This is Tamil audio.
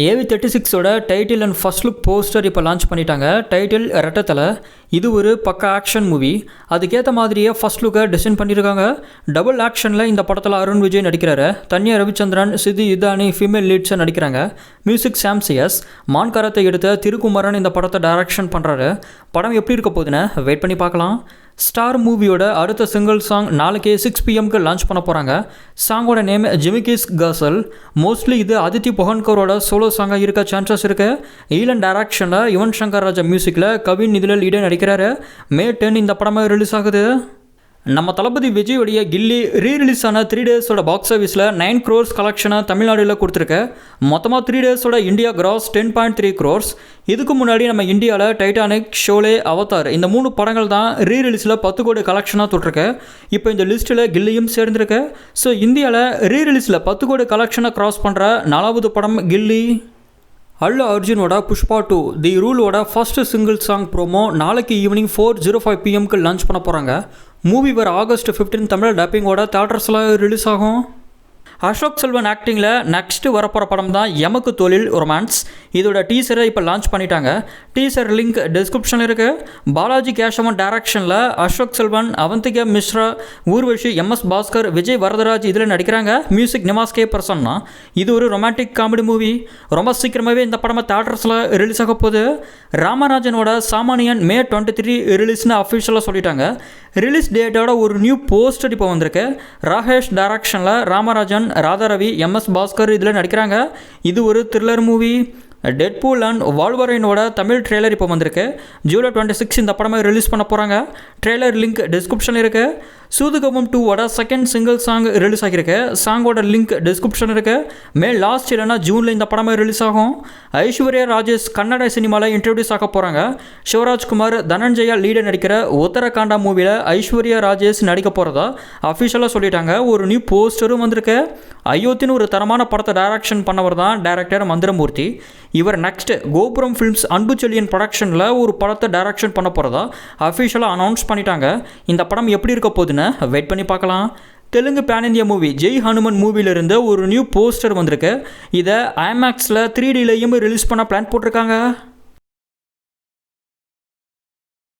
AV36ஓட title and first look poster இப்போ லான்ச் பண்ணிட்டாங்க. டைட்டில் ரெட்டத்தலை. இது ஒரு பக்கா ஆக்ஷன் மூவி. அதுக்கேற்ற மாதிரியே ஃபர்ஸ்ட் லுக்கை டிசைன் பண்ணியிருக்காங்க. டபுள் ஆக்ஷனில் இந்த படத்தில் அருண் விஜய் நடிக்கிறாரு. தன்யா ரவிச்சந்திரன், சிதி இதானி ஃபீமேல் லீட்ஸை நடிக்கிறாங்க. மியூசிக் சாம்சியஸ். மான்கரத்தை எடுத்த திருக்குமரன் இந்த படத்தை டைரக்ஷன் பண்ணுறாரு. படம் எப்படி இருக்க போகுதுன்னு வெயிட் பண்ணி பார்க்கலாம். ஸ்டார் மூவியோட அடுத்த சிங்கிள் சாங் நாளைக்கு 6 PM லான்ச் பண்ண போகிறாங்க. சாங்கோட நேம் ஜிமிகிஸ் கசல். மோஸ்ட்லி இது அதித்தி புகன்கரோட சோலோ சாங்காக இருக்க சான்சஸ் இருக்குது. ஈலன் டைரக்ஷனில் யுவன் சங்கர் ராஜா மியூசிக்கில் கவின் இதில் லீடே நடிக்கிறாரு. May 10 இந்த படமாக ரிலீஸ் ஆகுது. நம்ம தளபதி விஜயோடைய கில்லி ரீரிலீஸ் ஆன 3 டேஸோட பாக்ஸ் ஆஃபீஸில் 9 crores கலெக்ஷனை தமிழ்நாடுல கொடுத்துருக்கு. மொத்தமாக 3 டேஸோட இந்தியா கிராஸ் 10.3 crores. இதுக்கு முன்னாடி நம்ம இந்தியாவில் டைட்டானிக், ஷோலே, அவதார் இந்த 3 படங்கள் தான் ரீரிலீஸில் 10 கோடி கலெக்ஷனாக தொட்டிருக்கு. இப்போ இந்த லிஸ்ட்டில் கில்லியும் சேர்ந்துருக்கு. ஸோ இந்தியாவில் ரீரிலீஸில் 10 கோடி கலெக்ஷனை கிராஸ் பண்ணுற 4வது படம் கில்லி. அல்லு அர்ஜுனோட புஷ்பா 2 தி ரூலோட ஃபர்ஸ்ட் சிங்கிள் சாங் ப்ரோமோ நாளைக்கு ஈவினிங் 4:05 PM லான்ச் பண்ண போகிறாங்க. மூவி வர August 15 தமிழ் டப்பிங்கோட தியேட்டர்ஸில் ரிலீஸ் ஆகும். அசோக் செல்வன் ஆக்டிங்கில் நெக்ஸ்ட்டு வரப்போகிற படம் தான் எமக்கு தொழில் ரொமான்ஸ். இதோட டீசரை இப்போ லான்ச் பண்ணிட்டாங்க. டீசர் லிங்க் டிஸ்கிரிப்ஷனில் இருக்குது. பாலாஜி கேஷவன் டைரக்ஷனில் அசோக் செல்வன், அவந்திகா மிஸ்ரா, ஊர்வஷி, MS பாஸ்கர், விஜய் வரதராஜ் இதில் நடிக்கிறாங்க. மியூசிக் நிமாஸ்கே பர்சன்னா. இது ஒரு ரொமான்டிக் காமெடி மூவி. ரொம்ப சீக்கிரமாகவே இந்த படமாக தியேட்டர்ஸில் ரிலீஸ் ஆக போகுது. ராமராஜனோட சாமானியன் May 23 ரிலீஸ்னு அஃபிஷியலாக சொல்லிட்டாங்க. ரிலீஸ் டேட்டோட ஒரு நியூ போஸ்டர் இப்போ வந்திருக்கு. ராகேஷ் டைரக்ஷனில் ராமராஜன், ராதாரவி, MS பாஸ்கர் இதில் நடிக்கிறாங்க. இது ஒரு த்ரில்லர் மூவி. டெட்பூல் அண்ட் வால்வரைனோட தமிழ் ட்ரெய்லர் இப்போ வந்திருக்கு. July 26 இந்த படமாக ரிலீஸ் பண்ண போகிறாங்க. ட்ரெய்லர் லிங்க் டிஸ்கிரிப்ஷனில் இருக்குது. Soodhu Kavvum 2ஓட second single song release ஆகியிருக்கு. சாங்கோட லிங்க் டிஸ்கிரிப்ஷன் இருக்குது. மே லாஸ்ட் இல்லைனா ஜூனில் இந்த படமாக ரிலீஸ் ஆகும். ஐஸ்வர்யா ராஜேஷ் கன்னட சினிமாவில் இன்ட்ரடியூஸ் ஆக போகிறாங்க. சிவராஜ்குமார், தனஞ்சயா லீடை நடிக்கிற உத்தரகாண்டா மூவியில் ஐஸ்வர்யா ராஜேஷ் நடிக்க போகிறதா அஃபிஷியலாக சொல்லிட்டாங்க. ஒரு நியூ போஸ்டரும் வந்திருக்கு. அயோத்தின்னு ஒரு தரமான படத்தை டைரக்ஷன் பண்ணவர் தான் டைரக்டர் மந்திரமூர்த்தி. இவர் நெக்ஸ்ட் கோபுரம் ஃபிலிம்ஸ் அன்பு செல்லியன் ப்ரொடக்ஷனில் ஒரு படத்தை டைரக்ஷன் பண்ண போகிறதா அஃபிஷியலாக அனௌன்ஸ் பண்ணிட்டாங்க. இந்த படம் எப்படி இருக்க போகுதுன்னு வெயிட் பண்ணி பார்க்கலாம். Telugu pan India movie Jai Hanuman மூவிலிருந்து ஒரு நியூ போஸ்டர் வந்திருக்கு. இதை IMAXல 3Dலையும் ரிலீஸ் பண்ண பிளான் போட்டிருக்காங்க.